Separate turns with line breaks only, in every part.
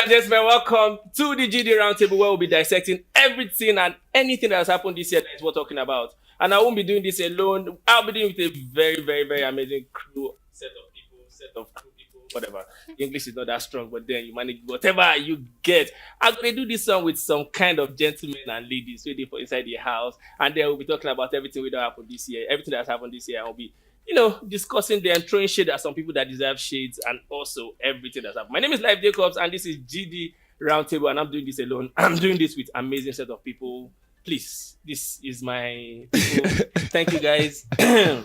and gentlemen, welcome to the GD Roundtable where we'll be dissecting everything and anything that has happened this year that is worth talking about. And I won't be doing this alone. I'll be doing it with a very, very, very amazing set of crew people, whatever. The English is not that strong, but then you manage whatever you get. I'm going to do this song with some kind of gentlemen and ladies waiting for inside the house. And then we'll be talking about everything that happened this year, everything that's happened this year. I'll be discussing them, throwing shade at some people that deserve shades, and also everything that's happened. My name is Live Jacobs, and this is GD Roundtable, and I'm doing this alone. I'm doing this with amazing set of people. Please, this is my people. Thank you, guys. So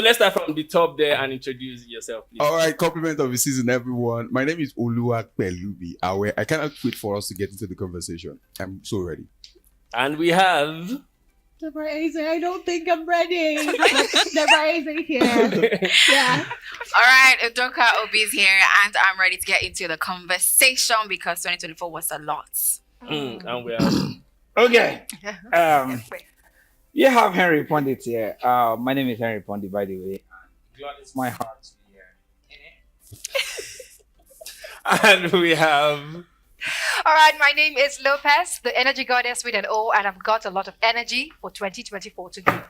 let's start from the top there and introduce yourself, please.
All right, compliment of the season, everyone. My name is Oluwapelubi Awe. I cannot wait for us to get into the conversation. I'm so ready.
And we have...
Deborah Eze, I don't think I'm ready. Deborah Eze here. Yeah.
All right, Udoka Obi is here, and I'm ready to get into the conversation because 2024 was a lot.
And we have...
Okay. You have Henry Pondit here. My name is Henry Pondit, by the way. God is my heart to be here.
And we have...
All right, my name is Lopez, the energy goddess with an O, and I've got a lot of energy for 2024 to give.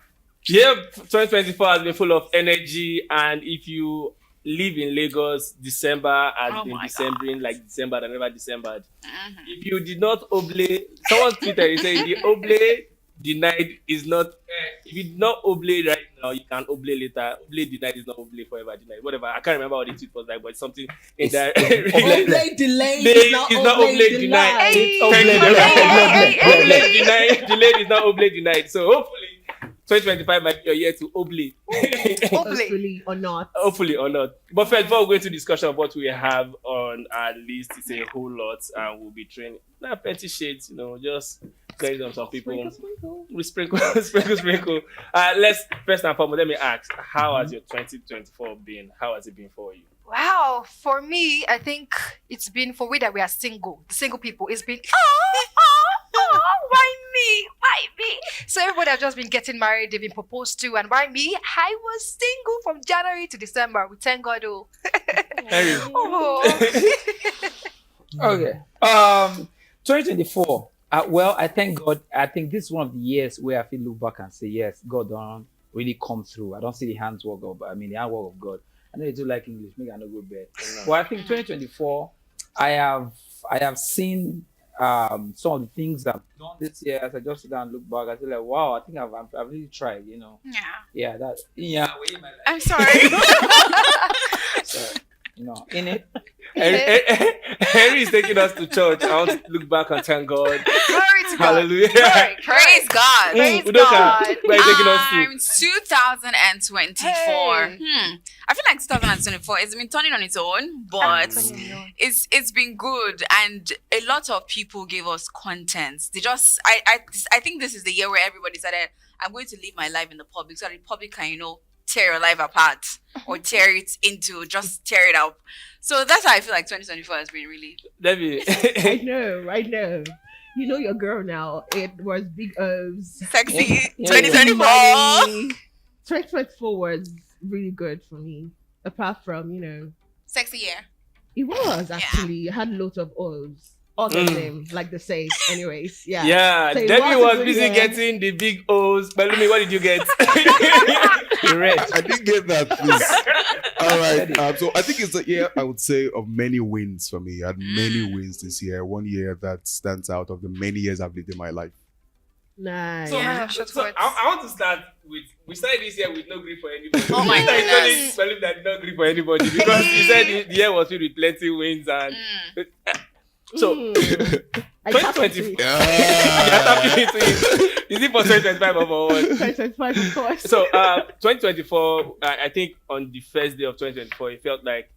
Yep, 2024 has been full of energy, and if you live in Lagos, December has been Decembering like December and never Decembered. If you did not oblate, someone tweeted, he said the oblate denied is not, if you did not oblate right now, you can oblate later. Oblate denied is not oblate forever denied. Whatever. I can't remember what the tweet was like, but it's something in there.
Oblate delayed
is not oblate denied. Oblate denied. Delayed is not oblate denied. So hopefully 2025 might be a year to oblate.
Hopefully or not.
Hopefully or not. But first, before we go into discussion of what we have on our list, it's a whole lot, and we'll be training. Not plenty shades, just going on some people. We sprinkle. Let's first and foremost, let me ask, how has your 2024 been? How has it been for you?
Wow, for me, I think it's been for we that we are single. The single people, it's been why me? Why me? So everybody have just been getting married, they've been proposed to, and why me? I was single from January to December. We thank God.
Okay. 2024. Well, I thank God. I think this is one of the years where I feel look back and say, yes, God don't really come through. I don't see the handwork of, the handwork of God. I know you do like English, maybe I know good bed. But I think 2024, I have seen some of the things I've done this year. As I just sit down and look back, I feel like, wow, I think I've really tried, Yeah, that. Yeah.
I'm sorry.
So, in it.
Henry is taking us to church. I want to look back and thank God.
Glory to God.
Hallelujah.
Praise God.
Praise
Udoka,
God.
where are you taking us to?
2024.
Hey.
I feel like 2024 it's been turning on its own, but it's been good, and a lot of people gave us content. I think this is the year where everybody said, I'm going to live my life in the public so that the public can tear your life apart or tear it tear it up. So that's how I feel like 2024 has been really.
Debbie.
I know. You know your girl now. It was big O's.
Sexy.
Yeah.
2024.
2024 was really good for me. Apart from,
Sexy year.
it was actually. It had lots of O's. All of them, like the say. Anyways, yeah.
Yeah,
So
Debbie was busy getting the big O's. Belumi, what did you get?
I didn't get that, please. All right. So I think it's a year, I would say, of many wins for me. I had many wins this year. One year that stands out of the many years I've lived in my life.
Nice.
So,
Yeah.
I want to start with, we started this year with no grief for anybody.
Oh my goodness.
Believe that no grief for anybody because he said the year was filled with plenty wins and... So, 2020. Is it for 2025 or what?
2025, of course.
So, 2024, I think on the first day of 2024, it felt like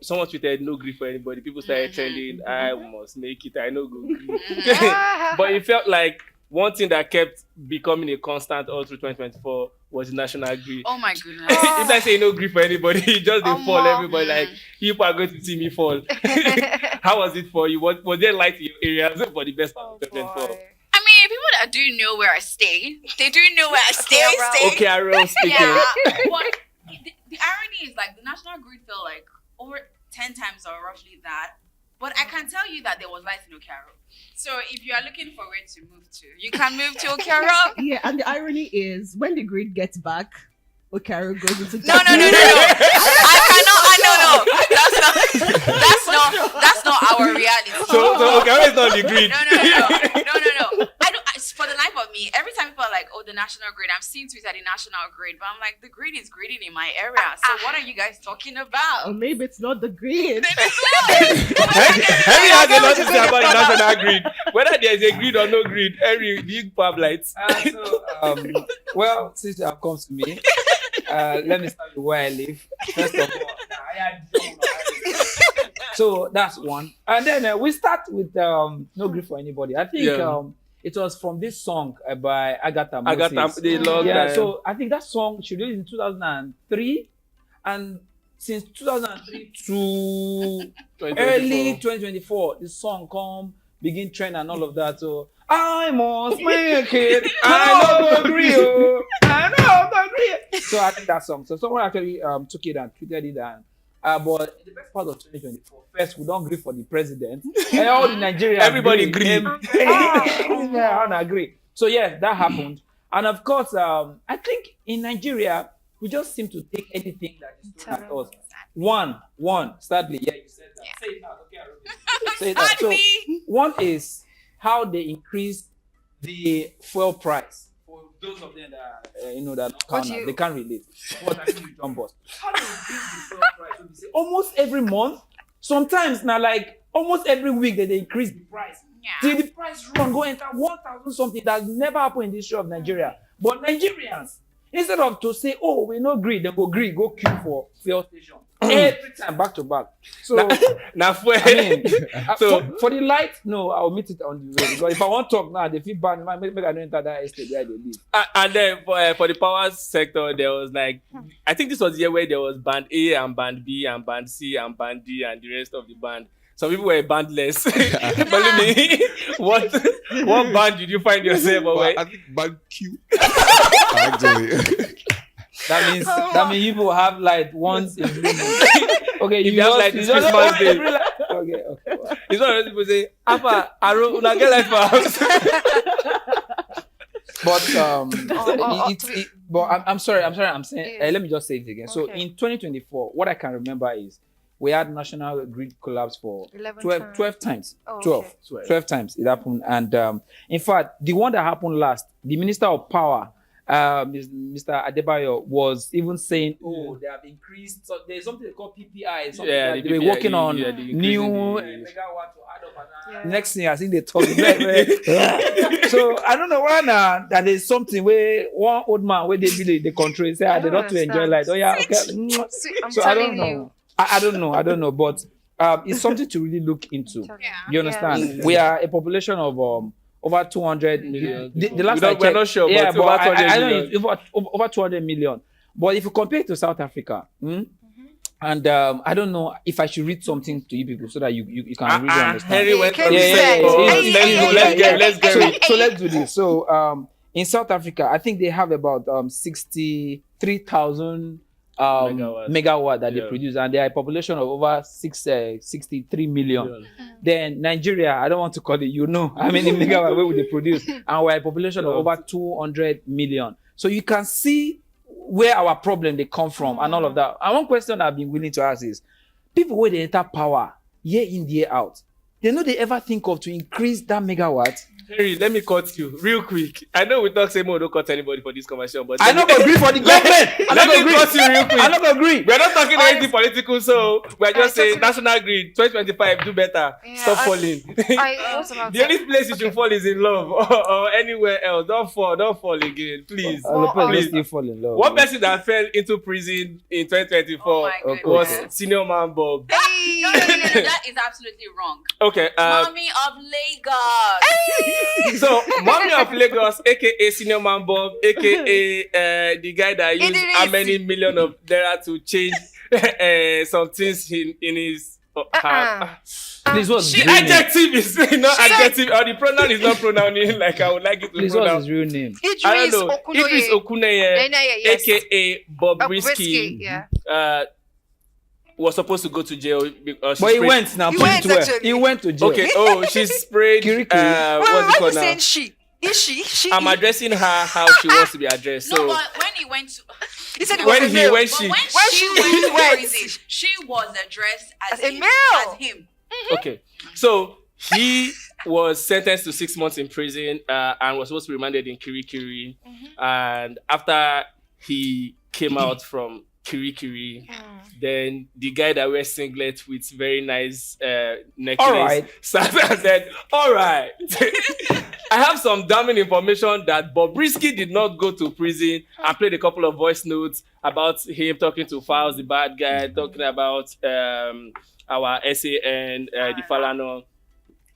someone tweeted no grief for anybody. People started trending, I must make it, I know go grief. But it felt like one thing that kept becoming a constant all through 2024 was the national grief.
Oh my goodness.
If I say no grief for anybody, just they fall, everybody like, people are going to see me fall. How was it for you? Was there light in your areas for the best part of 2024?
I mean, people that do know where I stay, they do know where I stay.
Okay, Ariel speaking.
Yeah. But the irony is like the national grid felt like over 10 times or roughly that. But I can tell you that there was light in Okaro. So if you are looking for where to move to, you can move to Okaro.
Yeah, and the irony is when the grid gets back, Okaro goes into
No. I cannot. That's not our reality.
So Okaro is not on the grid.
No. I don't. For the life of me, every time people are like, "Oh, the national grid," I'm seeing tweets at the national grid, but I'm like, the grid is gridding in my area. So what are you guys talking about?
Or maybe it's not the grid.
Henry has a lot to say about the national grid. Whether there is a grid or no grid, Henry, big pub lights.
Well, since you have come to me, let me start with where I live. First of all, so that's one. And then we start with No Grief for Anybody. I think it was from this song by Agatha Moses.
They love that.
So I think that song she released in 2003, and since 2003 to early 2024, the song begin trend and all of that. So I must make it. I don't agree. So I think that song. So someone actually took it and tweeted it and. But the best part of 2024, first, we don't agree for the president. And all the Nigerians
Everybody agree.
I don't agree. So yes, that happened. And of course, I think in Nigeria, we just seem to take anything that is thrown at us. One, sadly, yeah, you said that. Yeah. Say it out, okay, say that. So one is how they increase the fuel price. For those of them that that not count, they can't relate. But I think you jump boss. How do you increase the fuel price? So say, almost every month, sometimes now like almost every week they increase the price.
Yeah.
Till the price run go enter 1,000 something that never happened in the history of Nigeria. But Nigerians, instead of to say, oh, we no gree, they go queue for fuel station. Every time back to back. So
now for
for the light, no, I'll meet it on the road. Because if I want to talk now, they feel bad. Make I don't enter that estate where they live.
And then for the power sector, there was like, I think this was the year where there was band A and band B and band C and band D and the rest of the band. Some people were bandless. Believe me, what band did you find yourself?
I think band Q. Actually.
That means you will have light once in blue moon. Okay,
you have like this Christmas day.
Okay. Wow.
It's not when people say, "Apa, Aro, una get light for house."
But but I'm sorry. I'm saying. Let me just say it again. Okay. So in 2024, what I can remember is we had national grid collapse for 12 times. Oh, 12 times it happened. And in fact, the one that happened last, the Minister of Power, Mr. Adebayo, was even saying, "Oh, they have increased. So there's something they call PPI. Something that they were working on new megawatt to add up." And next thing I think they talk. So I don't know why now that there's something where one old man where they control. Say they don't to enjoy light. Oh yeah, okay. So I don't know. I don't know. But it's something to really look into. You understand? We are a population of over 200 million. The last I checked,
we're not sure, but over 200
I know
million.
it's over 200 million. But if you compare it to South Africa, and I don't know if I should read something to you people so that you can really understand.
Henry went on
let's get So let's do this. So in South Africa, I think they have about 63,000 megawatt that they produce, and they are a population of over 63 million. Then Nigeria, I don't want to call it, how many megawatt where would they produce, and we're a population of over 200 million. So you can see where our problem they come from and all of that. And one question I've been willing to ask is, people where they enter power year in year out, they ever think of to increase that megawatt?
Harry, let me cut you real quick. I know we talk same way, don't cut anybody for this conversation, but
I don't agree for the government.
Let me cut you real quick.
I don't agree.
We're not talking anything political, so we're just saying national grid 2025, do better. Stop falling. The only place you should fall is in love or anywhere else. Don't fall again, please.
Please still fall in love.
One person that fell into prison in 2024 was Senior Man Bob.
No, that is absolutely wrong.
Okay.
Mommy of Lagos.
So, Mommy of Lagos, aka Senior Man Bob, aka the guy that used how many million of naira to change some things in his
Please, what's
the adjective is not adjective, or the pronoun is not pronouncing like I would like it to
Please,
pronounce.
what's his real name?
I don't know. Idris Okuneye, aka Bob Risky. was supposed to go to jail because
But he went now.
He
Put
went
it well.
actually.
He went to jail.
Okay. Oh, she sprayed.
Kiri.
Wait,
What's
why
it
are you
called now?
saying she? Is she? She.
I'm addressing her how she wants to be addressed.
No,
So
but when he went to
He said it was
when
a
he
male.
when
but
she
when she
went.
went to prison, she was addressed as
As a
him,
male.
As him.
okay, so he was sentenced to 6 months in prison and was supposed to be remanded in Kirikiri. And after he came out from Kirikiri, then the guy that wears singlet with very nice necklace
Alright.
sat and said, "All right, I have some damning information that Bobrisky did not go to prison," and played a couple of voice notes about him talking to Files, the bad guy, talking about our SAN, the Falana.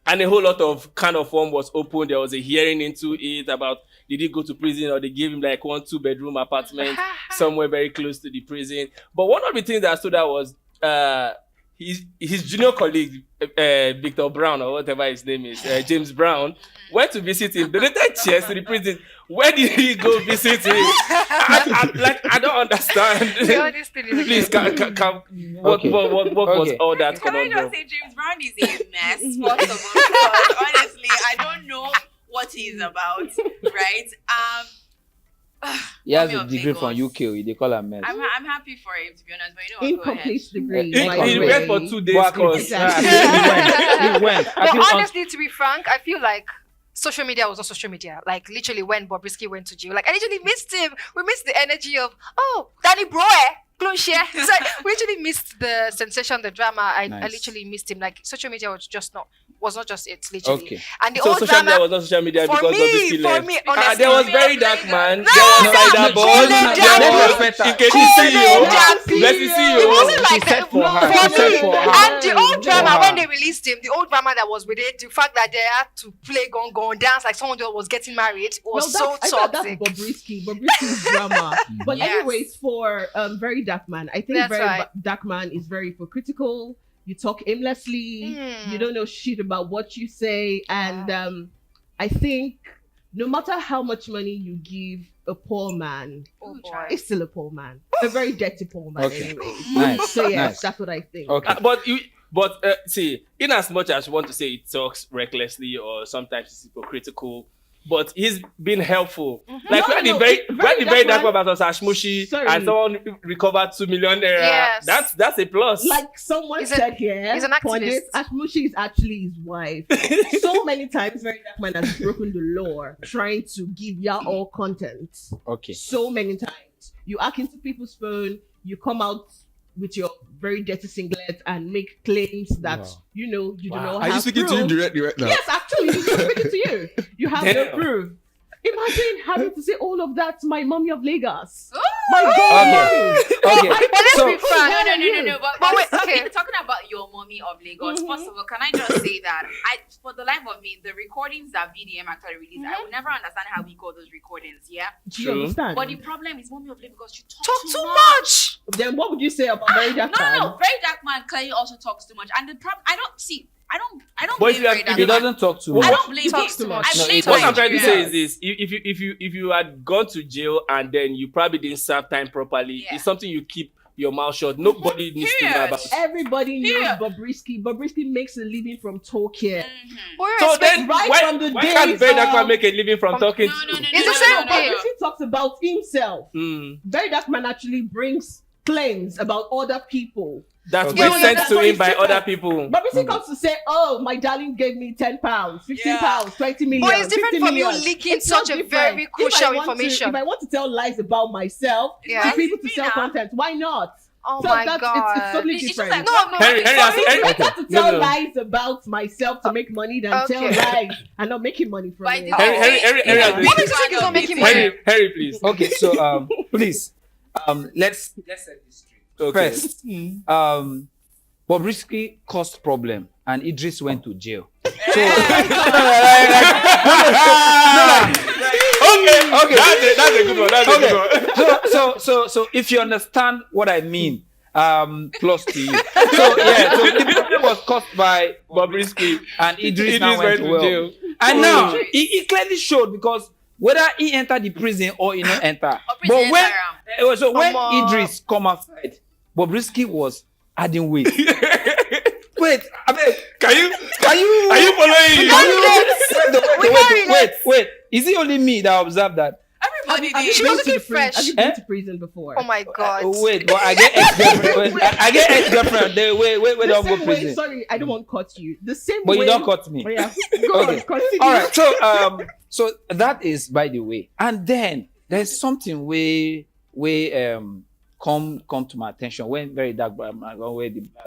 And a whole lot of kind of form was open. There was a hearing into it about did he go to prison or they gave him like 1-2 bedroom apartment somewhere very close to the prison. But one of the things that stood out was his junior colleague, Victor Brown or whatever his name is, James Brown, went to visit him, donated chairs to the prison. Where did he go visit him? I don't understand. Please, what was
Okay.
all that
Can I
conundrum?
just say James Brown is a mess, first of all, because honestly, I don't know what he's about, right?
He has
Mommy
a
of
degree from
Lagos.
UK. They call him mess.
I'm happy for him, to be honest, but you know what, go ahead.
Incomplete degree.
He
by
He
the
read for
way.
2 days
But-
course.
Exactly.
He went. I
But
feel
honestly, to be frank, I feel like social media was not social media. Like literally when Bobrisky went to jail, like I literally missed him. We missed the energy of Danny Bro, close share. It's like we literally missed the sensation, the drama. I
Nice.
literally missed him. Like social media was not just it, literally.
Okay.
And the
So
old
social media
drama
was not social media
for
because Bobrisky
me,
left.
honestly.
There was very dark man.
No,
There was
no,
cider
no,
boy.
no,
There
no,
was
respect her.
Nkechi
She
CEO.
said
Blessing
It
CEO.
wasn't like
She said
that
for her.
for
She said
me.
for her.
And the old drama
her.
when they released him, the old drama that was with it, the fact that they had to play gong dance like someone that was getting married was
Well, I
so
thought that's
toxic.
Bobrisky's drama. But
Yes.
anyways, for Very Dark Man, I think
That's
Very
right.
Dark Man is very hypocritical. You talk aimlessly.
Hmm.
You don't know shit about what you say, and I think no matter how much money you give a poor man,
Oh,
Ooh,
boy.
child.
it's still a poor man, a very dirty poor man.
Okay.
Anyways.
Nice.
So yes,
Nice.
that's what I think.
Okay.
But see, in as much as you want to say it talks recklessly or sometimes it's hypocritical, but he's been helpful. Like
No,
when
no,
the very
Very
when the very dark
Dark
one was Ashmushi
Sorry.
and someone recovered 2 million naira.
Yes.
That's a plus.
Like someone
He's
said here,
he's an
Pundit,
activist.
Ashmushi is actually his wife. So many times, Very Dark Man has broken the law trying to give y'all all content.
Okay.
So many times. You hack into people's phone, you come out with your very dirty singlet and make claims that
Wow.
you don't know
Are
have
you speaking to him
proof.
directly right now?
Yes, actually, he's speaking to you. You have no
Damn.
proof. Imagine having to say all of that to my mommy of Lagos.
Ooh.
My God,
Okay.
mommy.
Okay.
But let's
So-
be frank.
No. But
But wait,
talking,
okay.
talking about your mommy of Lagos,
Mhm.
first of all, can I just say that for the life of me, the recordings that VDM actually released, I will never understand how we got those recordings. Yeah,
Do you
True.
understand?
but the problem is mommy of Lagos, you talk
Talk too much.
Then what would you say about Very Dark Man?
No. Very Dark Man clearly also talks too much, and the problem I don't
But
blame
if you have-
Very Dark
if
He
you
Man.
doesn't talk too
I
much.
don't blame
Talks
him.
too much.
I
No,
blame
it
What I'm trying to say
Nigeria.
is this: if you had gone to jail and then you probably didn't serve time properly,
Yeah.
it's something you keep your mouth shut. Nobody needs to know
Period.
about.
Everybody knows
Yeah.
Bobrisky. Bobrisky makes a living from talking.
Mhm.
We
So
respect-
then,
right
why,
from the
why can't
days
Very Dark Man
of-
make a living from talking?
No.
It's the same thing.
Bobrisky talks about himself.
Mm,
Very Dark Man actually brings claims about other people.
that's
Okay.
been
Yeah,
sent
that's
to
what
him
he's
by
saying.
other people.
Bobrisky comes to say, "Oh, my darling gave me £10, £15, 20 million,
But it's different
50
from you
million."
leaking
It's so
such a
different.
very
If
crucial
I want
information.
if I want to tell lies about myself
Yeah.
to people to
Me
sell
now.
content, why not?
Oh
So
my
that's-
god.
it's totally
It's just
different.
like
No,
what
no,
makes
Harry,
it
Harry,
funny.
Harry-
It's better to
No,
tell
no.
lies about myself to make money than tell
Okay.
lies and not making money from
By
it.
the
Harry,
way,
Harry, Harry,
Yeah.
Harry,
What makes you think he's not making money?
Harry, please.
Okay, so please, let's set this straight.
Okay.
First, Bobrisky caused problem and Idris went to jail. So
Okay, that's a good one. That's a good one.
so if you understand what I mean, plus to you. So yeah, so the problem was caused by
Bobrisky.
and Idris now went to
jail.
And now he clearly showed because whether he entered the prison or he not enter.
prison
But when
enter
so when
Omo.
Idris come outside, Bobrisky was adding weight. Wait, I mean,
Can you
are you
following?
wait. Is it only me that observed that?
Everybody
Have you
did.
She
been
was
to
looking
the prison?
fresh.
Have you been
Eh?
to prison before?
Oh my God.
Wait, but I get ex-girlfriend. I get ex-girlfriend. Wait,
The
don't go
same way,
prison.
sorry, I don't want to cut you. The same
But
way.
you don't cut me.
Oh, yeah. Go
Okay.
on, continue.
All right. So that is by the way. And then there's something we come to my attention when very dark where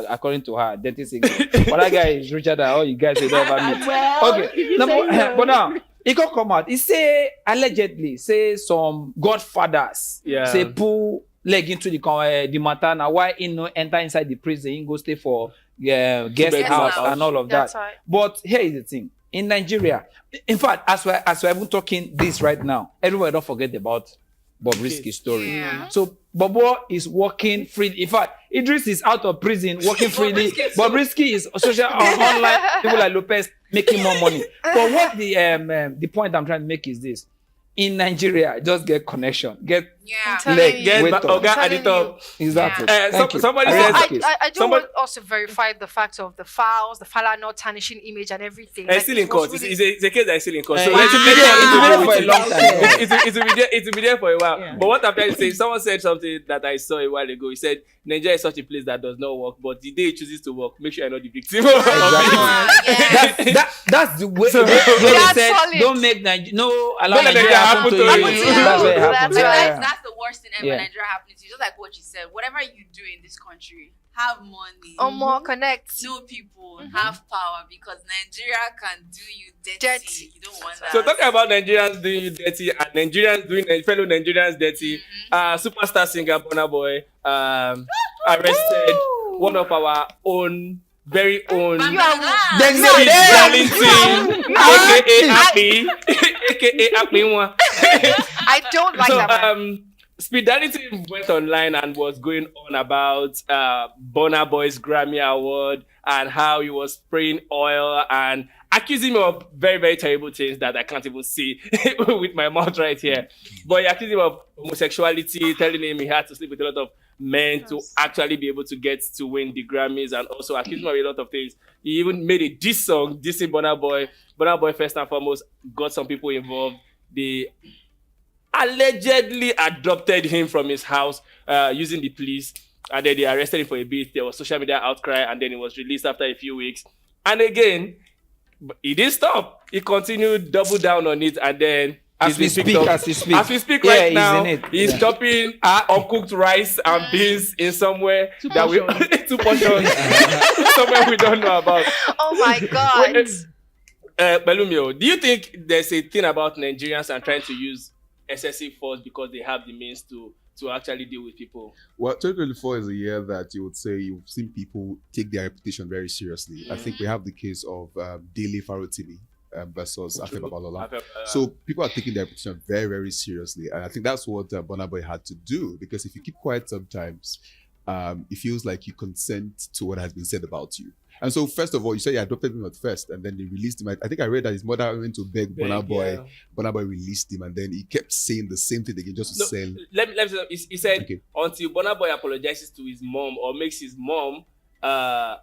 according to her, dirty signal. But that guy is richer than all you guys will ever meet.
Well,
Okay.
if you
No,
say no.
but now it can come out. He say allegedly some godfathers say pull leg into the matter now. Why he no enter inside the prison? He go stay for guest
Guest
house
house.
and all of
That's
that.
right.
But here is the thing: in Nigeria, in fact, as we're even talking this right now, everybody don't forget about Bobrisky's story.
Yeah.
So Bobo is working freely. In fact, Idris is out of prison working freely. Bobrisky is social online. People like Lopez making more money. But what the point I'm trying to make is this: in Nigeria, just get connection, get
Yeah.
telling
leg,
you.
Get
weight
back,
up.
Oga at the top.
Exactly.
Yeah.
Thank you.
Somebody
I
says-
rest the case.
I do
Somebody-
want us to verify the fact of the files, the file not tarnishing image and everything.
It's still in
it was
court.
really-
It's a case that is still in court. So
It
let's
will be there. It will be there for a long time.
it will be there for a while.
Yeah.
But what I'm trying to say, someone said something that I saw a while ago. He said Nigeria is such a place that does not work, but the day it chooses to work, make sure you're not the victim.
Exactly. That's the way.
So-
They
That's
said
solid.
don't make Nigeria. No, allow
Don't let
Nigeria
Nigeria
happen to you.
happen to you.
That's what happened.
That's
Like,
right.
that's the worst thing ever
Yeah.
Nigeria happening to you. Just like what you said. Whatever you do in this country, have money.
More connect.
Know people, have power, because Nigeria can do you dirty.
Dirty.
You don't want that.
So talking about Nigerians doing you dirty and Nigerians doing fellow Nigerians dirty, superstar singer Burna Boy arrested one of our own, very own
You are
Speed Darlington, aka Happy, aka Happy one.
I don't like
So
that man.
Speed Darlington went online and was going on about Burna Boy's Grammy Award and how he was spraying oil and accusing him of very, very terrible things that I can't even see with my mouth right here. But he accused him of homosexuality, telling him he had to sleep with a lot of men to actually be able to get to win the Grammys, and also accused him of a lot of things. He even made a diss song dissing Burna Boy. Burna Boy, first and foremost, got some people involved. They allegedly adopted him from his house using the police, and then they arrested him for a bit. There was social media outcry, and then he was released after a few weeks. And again, he didn't stop. He continued, double down on it, and then
As we
he's been
speak,
picked up.
as we speak.
As we speak
Yeah,
right
he's
now,
in it.
he's
Yeah.
chopping uncooked rice and beans in somewhere that we two portions somewhere we don't know about.
Oh my God.
Belumio, do you think there's a thing about Nigerians and trying to use excessive force because they have the means to actually deal with people?
Well, 2024 is a year that you would say you've seen people take their reputation very seriously. I think we have the case of Dele Farotimi versus Afe Babalola. So people are taking their reputation very, very seriously. And I think that's what Burna Boy had to do, because if you keep quiet sometimes, it feels like you consent to what has been said about you. And so, first of all, you said you adopted him at first, and then they released him. I think I read that his mother went to beg Burna Boy.
Yeah.
Burna Boy released him, and then he kept saying the same thing again just to
No,
sell.
let me say, he said
Okay.
until Burna Boy apologizes to his mom or makes his mom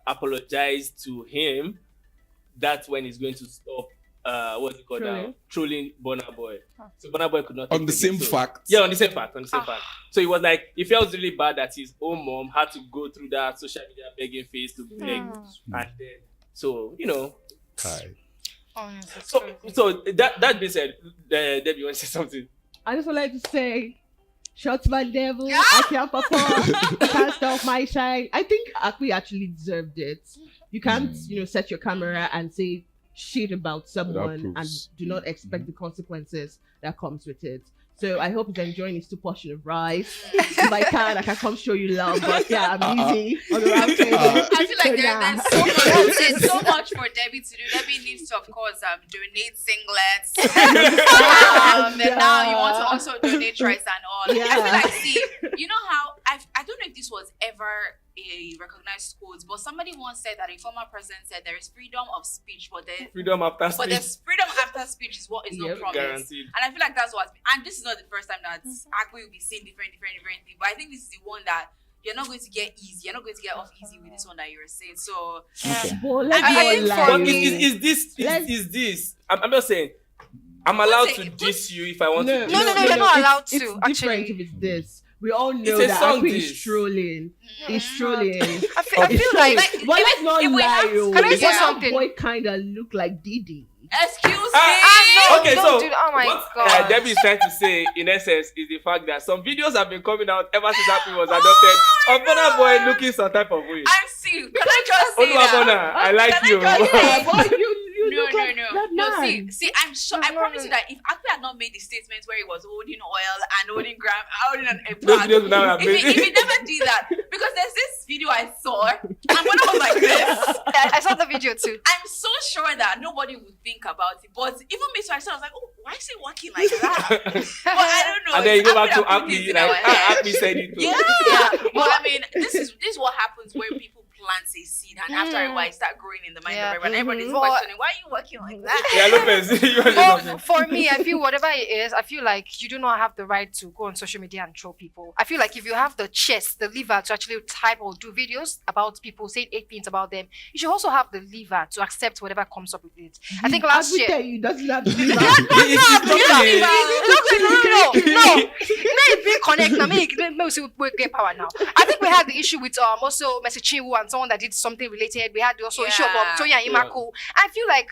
apologize to him, that's when he's going to stop what's it called now? Trolling Burna Boy. So Burna Boy could not
On
take
the
it.
same
So-
fact.
Yeah, on the same fact. So it was like, it felt really bad that his own mom had to go through that social media begging phase to beg, and then so
Kai.
Oh, yes, that's
so
crazy.
so that being said, Debbie, you want to say something?
I just would like to say, shots my devil, I can't papa, cast off my shine. I think Akwi actually deserved it. You can't, set your camera and say shit about someone and
proofs.
do not expect the consequences that comes with it. So I hope he's enjoying his 2 portion of rice. If I can come show you love. But yeah, I'm easy on the round table.
I feel like
So, yeah.
there's so much for Debbie to do. Debbie needs to, of course, donate singlets. Then now you want to also donate rice and all. I feel like, see, you know how I don't know if this was ever a recognized quote, but somebody once said that a former president said there is freedom of speech, but
Freedom after
but the
speech.
freedom after speech is what is not
Yep.
promised.
Guaranteed.
And I feel like that's what's been, and this is not the first time that Agui will be saying different things. But I think this is the one that you're not going to get easy. You're not going to get off easy with this one that you're saying. So
Okay.
But let's
I
not
think
lie.
for
But
me-
is this? I'm just saying. I'm allowed to
But-
diss you if I want
No,
to.
No,
diss
you're
you.
not allowed
It's
to,
different
actually.
if it's this. We all know
It's a
that
song
Akwi is
diss.
trolling. He's trolling.
I feel
He's
like
trolling. But let's not
if we
lie.
have-
Oh.
Can I say
That
something?
boy kind of look like Didi.
excuse me.
no,
Okay,
don't
so
do that. Oh my
what
God.
Debbie is trying to say, in essence, is the fact that some videos have been coming out ever since Happy was adopted of Burna Boy looking some type of way.
I'm serious. Can I just say
Oluwabona,
that?
I like
Can I
you.
just say-
Yeah, boy, you
No,
look like that
no.
man.
See, I'm sure. I
No,
promise
no,
you that if Akpi had not made the statement where he was holding oil and holding a
Those
plant,
videos would now have
if
been.
he never did that, because there's this video I saw, and when I was like this,
I saw the video too.
I'm so sure that nobody would think about it. But even me, so I was like, oh, why is he walking like that? But I don't know.
And then you
It's
go back to
that put this
Happy,
in
like,
our head.
Happy said it too.
Yeah. But I mean, this is what happens when people plant a seed, and after a while, it start growing in the mind
Yeah.
of everyone. Everybody's
But-
questioning, why are you working like that?
Yeah, Lopez, you want to say something?
For me, I feel whatever it is, I feel like you do not have the right to go on social media and troll people. I feel like if you have the chest, the liver to actually type or do videos about people, saying 8 things about them, you should also have the liver to accept whatever comes up with it. I think last
Every
year.
day you doesn't have to do
It's
No, maybe connect now. Maybe we get power now. I think we had the issue with also Messi Chinwu and someone that did something related. We had the also issue of Tonya Imaku. I feel like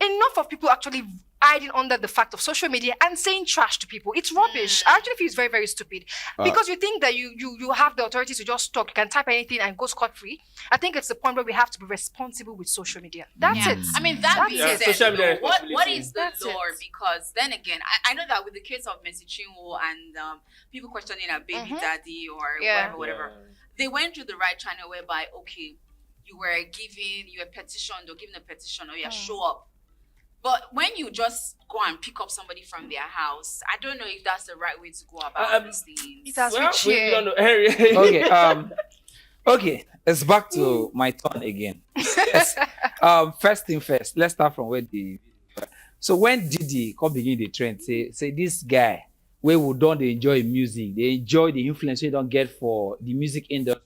enough of people actually hiding under the fact of social media and saying trash to people. It's rubbish. I actually feel it's very, very stupid. Because you think that you have the authority to just talk, you can type anything and go scot-free. I think it's the point where we have to be responsible with social media. That's
Yeah.
it.
I mean, that
That's
being
it.
said,
Social media
though, what
responsibility.
is the
That's it.
lore? Because then again, I know that with the case of Messi Chinwo and people questioning a baby daddy or
Yeah.
whatever, they went through the right channel whereby, okay, you were petitioned or given a petition or you show up. But when you just go and pick up somebody from their house, I don't know if that's the right way to go about these things.
It has
Well,
reached
we
here.
don't know. Harry.
Okay. Okay. It's back to my turn again. Yes. First thing first. Let's start from where the. So when Didi come begin the trend, say this guy where we don't enjoy music, they enjoy the influence we don't get for the music industry.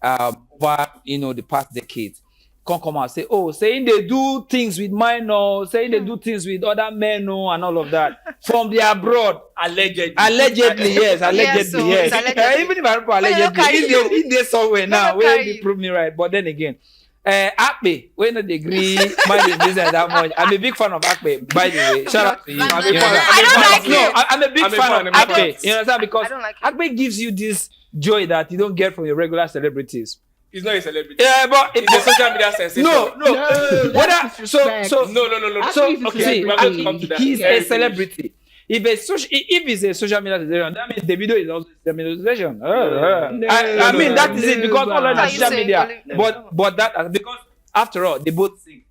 Over the past decades. Come out say, saying they do things with minors, saying they do things with other men, and all of that from the abroad.
Allegedly.
Allegedly, yes. Allegedly,
Yes,
yes.
so it's allegedly.
Even if I put
But they don't carry
allegedly,
you.
in there somewhere now,
don't
where
carry
they
you.
prove me right. But then again, Akpe, when not degree mind his business that much. I'm a big fan of Akpe, by the way. Shout out to you.
I'm a
You
fan.
understand?
I don't like
No,
him.
I'm a big
I'm a
fan
fan,
of
I'm a fan.
Akpe. You understand? Because
I don't like him.
Akpe gives you this joy that you don't get from your regular celebrities.
He's not a celebrity.
Yeah, but
He's a social media sensation.
no.
No,
Whether
that's disrespect.
so
No.
so
He's a
okay,
celebrity.
we're going to come to that.
he's
Yeah,
a
finish.
celebrity. If he's a social media sensation, that means the video is also a social media sensation. I mean
no,
that is it because all on
Are you
social
saying
media.
calling-
But that because after all they both sing.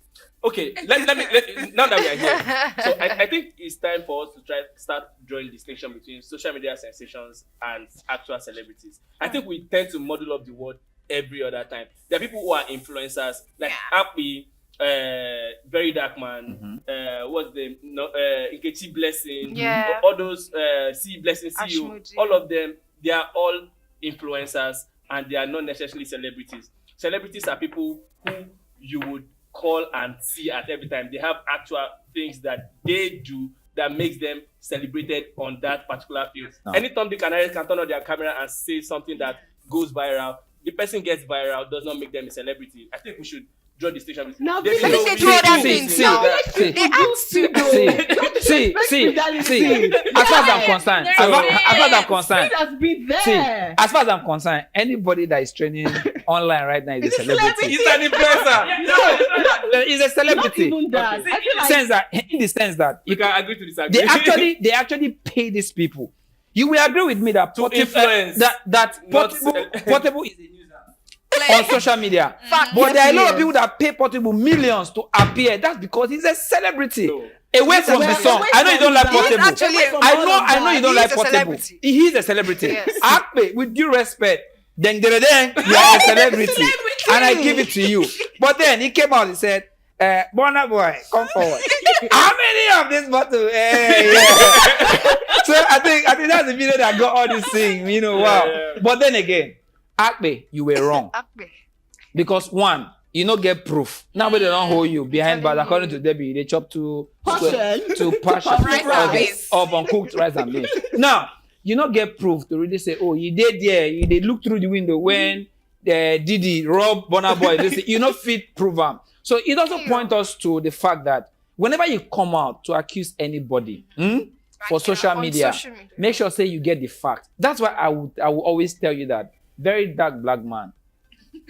Okay, let me now that we are here. So I think it's time for us to start drawing distinction between social media sensations and actual celebrities. I think we tend to model up the word every other time. There are people who are influencers, like Happy, Very Dark Man, what's the Nkechi Blessing,
Yeah.
all those C Blessing, CEO,
Ashmudi.
all of them, they are all influencers and they are not necessarily celebrities. Celebrities are people who you would call and see at every time. They have actual things that they do that makes them celebrated on that particular field.
No.
Anytime they can turn on their camera and say something that goes viral, the person gets viral does not make them a celebrity. I think we should draw distinction between.
Now,
They
village
should
they
be
do other
doing
things
things
now.
that-
See,
They act to
see. As far as I'm concerned, as far as I'm concerned,
It has been there.
see, as far as I'm concerned, anybody that is training online right now is a
It's a
celebrity.
He's an influencer.
He's a
Not
celebrity.
even that.
Okay.
I feel like
In the sense that
We can agree to disagree.
they actually pay these people. You will agree with me that
influence,
that
not
Portable is a user on social media.
Fact.
But there are a lot of
Yes.
people that pay Portable millions to appear. That's because he's a celebrity.
No.
Away from the song.
away
I know you
from
don't like
that.
Portable.
He's actually
I know you don't
He
like
is a
Portable.
celebrity.
He is a celebrity.
Yes.
Akpe, with due respect, then you are a celebrity. And I give it to you. But then he came out and said, Burna Boy, come forward. How many of this bottle? So I think that's the video that got all this thing, wow.
Yeah.
But then again, Akbe, you were wrong.
Akbe.
Because one, you don't get proof. Now they don't hold you behind
Telling
bars. According
you.
to Debbie, they chop two
Portion.
to partial
Rice and beans.
of uncooked rice and beans. Now, you don't get proof to really say, oh, you did there, you did look through the window when Didi, Rob, Bonner Boy, they say, you not fit prove them. So it also point us to the fact that whenever you come out to accuse anybody for social
On
media,
social media.
make sure say you get the fact. That's why I will always tell you that very dark black man.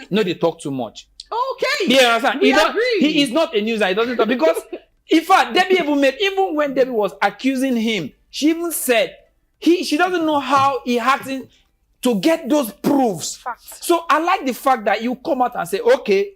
No, they talk too much.
Okay.
Yeah, you understand?
We
He
agree.
is not a newser. He doesn't talk because, in fact, Debbie even when Debbie was accusing him, she even said she doesn't know how he acting to get those proofs.
Facts.
So I like the fact that you come out and say, okay,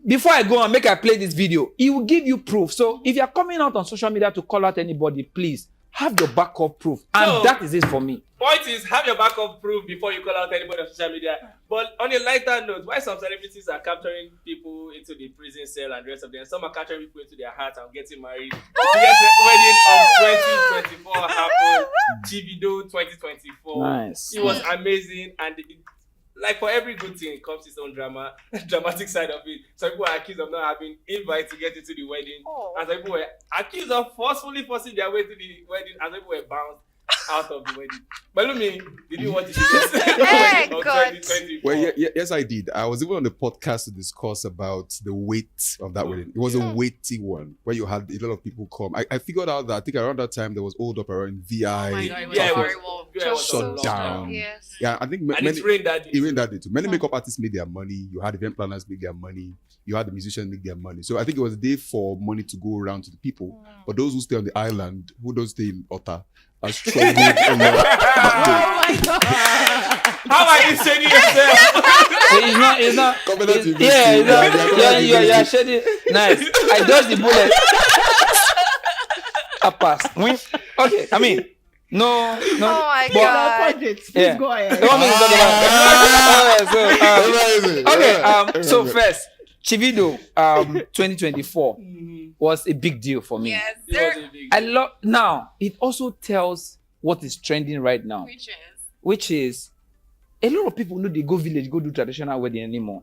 before I go and make I play this video, he will give you proof. So if you're coming out on social media to call out anybody, please have your backup proof. And
So-
that is it for me.
Point is, have your backup proof before you call out anybody on social media. But on a lighter note, why some celebrities are capturing people into the prison cell and the rest of them, some are capturing people into their heart and getting married. Yes, wedding of 2024 happened. Chivido 2024.
Nice.
It was amazing, and like for every good thing, it comes its own dramatic side of it. Some people are accused of not having invite to get into the wedding, and some people were accused of forcefully forcing their way to the wedding, and some people were bounced out of the wedding. But Lumi, did you watch the
Hey,
wedding of
God.
2024?
Well, yes, I did. I was even on the podcast to discuss about the weight of that wedding. It was a weighty one where you had a lot of people come. I figured out that I think around that time there was hold up around VI.
Oh my God, it was
Yeah, it was-
horrible.
yeah, it was
Shut
a lot.
down.
Yes.
Yeah, I think
And
many,
it's rained that day.
even that day too. Many makeup artists make their money. You had event planners make their money. You had the musicians make their money. So I think it was a day for money to go around to the people. But those who stay on the island, who don't stay in Otta, are struggled a lot.
Oh my god.
How are you saying yourself?
It's not.
Competent
It's,
university.
yeah, it's not.
Yeah,
You're shedding. Nice. I dodged the bullet. I passed. Okay, I mean, no.
Oh my
But-
God.
Please
Yeah.
go ahead.
The one thing to talk about. Okay,
Okay,
so first, Chivido, 2024 was a big deal for me.
Yes,
It
there.
was a big
I love now. It also tells what is trending right now,
Which is
which is a lot of people know they go village, go do traditional wedding anymore.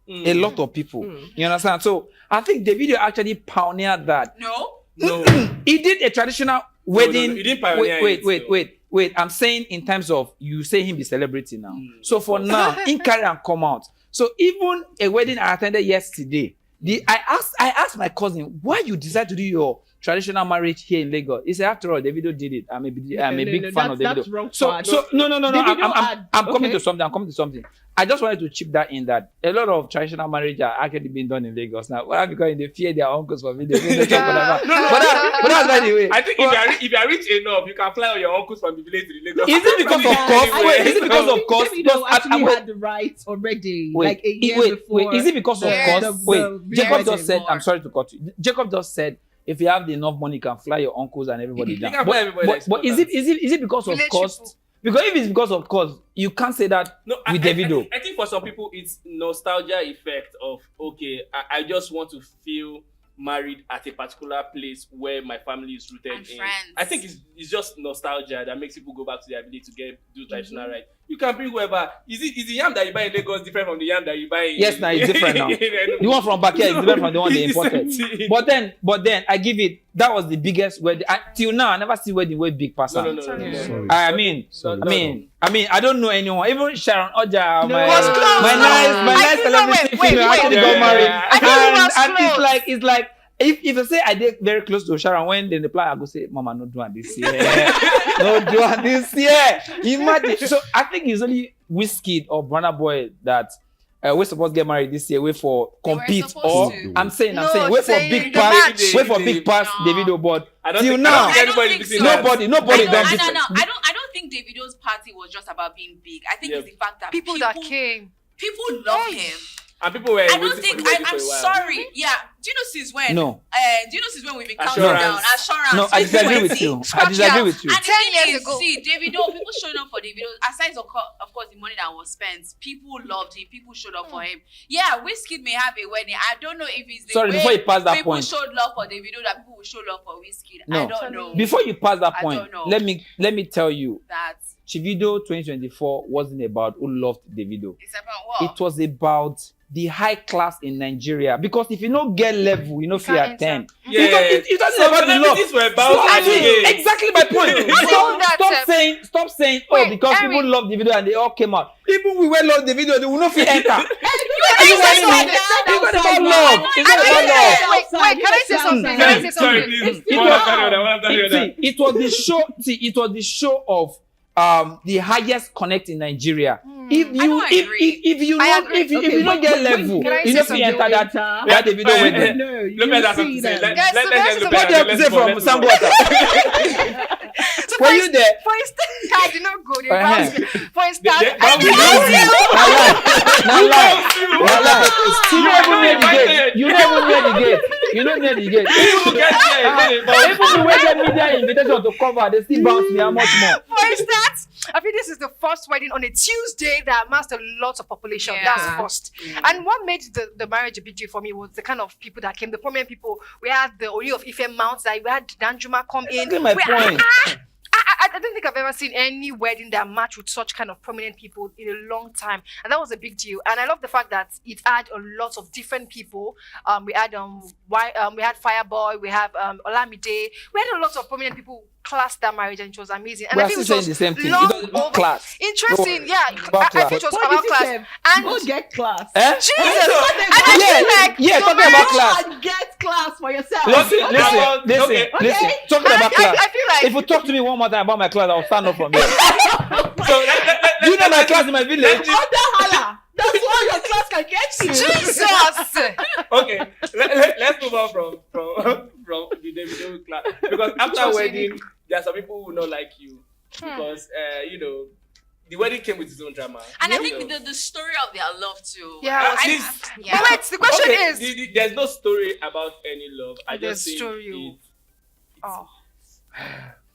A lot of people, you understand? So I think the video actually pioneered that.
no.
No.
He did a traditional wedding.
He didn't pioneer
wait,
it,
wait,
so.
wait. I'm saying in terms of you say him be celebrity now. So for now, in carry and come out. So even a wedding I attended yesterday, I asked my cousin why you decide to do your traditional marriage here in Lagos. He said, after all, Davido did it. I'm a big fan of
that's
Davido.
wrong
So
part.
no.
Davido had-
I'm coming
okay.
to something. I'm coming to something. I just wanted to chip that in that a lot of traditional marriage are actually being done in Lagos now. Why? Because they fear their uncles for video. But that's by the way.
I think if you are rich enough, you can fly on your uncles from the village to the Lagos.
Is it because of cost? Wait, is it because of cost?
Davido
Because
actually
wait,
had the rights already,
wait,
like a year before.
Is it because of
Yes.
cost?
The-
Wait,
the
Jacob
wedding.
just said, I'm sorry to cut you. Jacob just said, if you have enough money, you can fly your uncles and everybody
You
down.
can fly everybody, that's
But is it because of
Village
cost?
people.
Because if it's because of cost, you can't say that
No,
with Davido.
I think for some people it's nostalgia effect of okay, I just want to feel married at a particular place where my family is rooted
And
in.
friends.
I think it's just nostalgia that makes people go back to their village to do traditional right. You can bring whoever. Is the yam that you buy in Lagos different from the yam that you buy in?
Yes, now it's different now. The one from back here is different from the one they imported. But then I give it. That was the biggest wedding. Till now, I never see wedding where big person.
No.
Sorry.
I mean, I don't know anyone. Even Sharon Oja,
No.
my
Was close.
my nice
I think no,
celebrity
wait,
female
wait,
actually
wait.
got married.
I
think it was
And
close.
it's like if I say I did very close to Sharon, when they reply, I go say, Mama, no do this year. No do this year. Imagine. So I think it's only Wizkid or Burna Boy that we're supposed to get married this year. Wait for
They were
compete
supposed
or
to.
I'm saying
No,
wait for
saying
big
the
pass.
match.
Wait for big pass.
No.
Davido, but
I don't
till
think-
now.
I don't think anybody
I don't
between
think
that.
Nobody
I
done
don't,
this.
I don't think Davido's party was just about being big. I think
Yeah.
it's the fact that
People that came.
people love him.
And people were.
I don't
waiting
think
for the wedding
I'm
for a while.
sorry. Yeah. Do you know since when?
No.
Do you know since when we've been counting
Assurance.
down? Assurance.
No, I disagree with
2020.
you. I disagree with you.
And the
10
thing
years
is,
ago.
see, Davido, people showed up for Davido. Aside of course the money that was spent, people loved him. People showed up for him. Yeah, Wizkid may have a wedding. I don't know if it's the
Sorry,
way
before you pass that
people
point.
showed love for Davido that people will show love for Wizkid.
No.
I don't know
Before you pass that
I
point,
don't know.
let me tell you.
that.
Chivido 2024 wasn't about who loved Davido.
It's about what?
It was about the high class in Nigeria. Because if you don't get level, you know, if you
can't
attend.
Yeah.
Because it doesn't about the love.
Celebrities were about
Stop
it.
it. Exactly my point. Stop saying, oh,
Wait,
because
Eric.
people love the video and they all came out. Even we were love the video, they will not fit enter. It's not about love. It's not about love.
Wait, can I say something? Can I say
Sorry,
something?
please.
It
One
was-
after the other, one after the other.
It was the show. It was the show of the highest connect in Nigeria. If
I
you
don't agree.
if you
I
don't
agree.
if you don't get level,
Can I
you
say
know if you
something?
enter that the video
Yeah.
wedding.
No, you
Look at that.
see them.
Guys, so that's
look
the-
What do you have to say from Sangwater?
So
Were you there?
For instance, I did not go there.
Uh-huh.
For instance,
They-
I
they-
did not
You never near the gate. You don't near the gate.
People get there, but
Even the way the media invitation to cover, they still bounce me how much more.
For instance, I think this is the first wedding on a Tuesday that amassed a lot of population.
Yeah.
That's first. And what made the marriage a big deal for me was the kind of people that came, the prominent people. We had the Oli of Ife Mounts, like we had Danjuma come in.
That's my point.
I don't think I've ever seen any wedding that matched with such kind of prominent people in a long time, and that was a big deal. And I love the fact that it had a lot of different people. We had we had Fireboy, we have Olamide, we had a lot of prominent people class that marriage, and it was amazing. And
We
I
are
think
still
it
saying
was
the same thing. It
long
was about
over-
class.
Interesting, yeah.
About
I think it was
What
about
did you
class.
say?
And
Go get class.
Eh?
Jesus, and I
Yeah,
feel like
yeah,
no
talking
matter-
about class.
Go and get class for yourself.
Listen.
Okay.
Talking about
I
class.
feel like
If you talk to me one more time about my class, I'll stand up from here.
So
Do you know my class in my village?
Under holla. That's all your class can get you.
Jesus.
Okay, let's move on from the Davido class, because after
Just
wedding, there are some people who will not like you because the wedding came with its own drama.
And I
You
think
know.
the story of their love too.
Yeah,
yeah.
But wait, the question
Okay,
is.
there's no story about any love. I
There's
just think
story. Oh.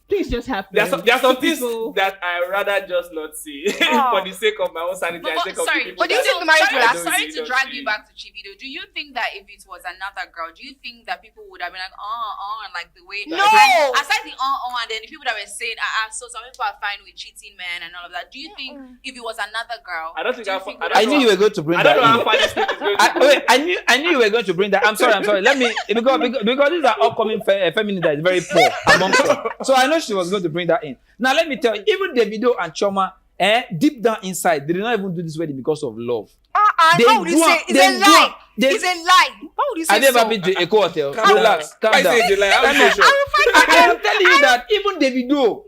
Things just happen.
there are some things
People-
that I rather just not see
Oh.
for the sake of my own sanity and
But,
sake of
sorry,
the people.
but do you
that
think the marriage will
I
last?
don't
sorry
really
to
don't
drag
see.
you back to Chivido. Do you think that if it was another girl, do you think that people would have been like, and like the way?
No.
And aside the and then the people that were saying, so some people are fine with cheating men and all of that. Do you think if it was another girl?
I don't think
do you
I-
think
I
would
don't
I
have-
knew you were going to bring
I
that
don't know how
in.
far this thing is going to go.
I knew you were going to bring that. I'm sorry. Let me because these are upcoming feminists that is very poor amongst them. So I know she was going to bring that in. Now let me tell you, even Davido and Choma, deep down inside, they did not even do this wedding because of love. They
How would you
do
say
am-
it's
they
a
do
lie?
am- they-
It's a lie. How would you say
Have you
so?
ever been to Eco Hotel?
Calm
Relax,
down.
calm
Why
down.
say it's a lie? How
Let
is
me-
it sure?
I am telling you that even Davido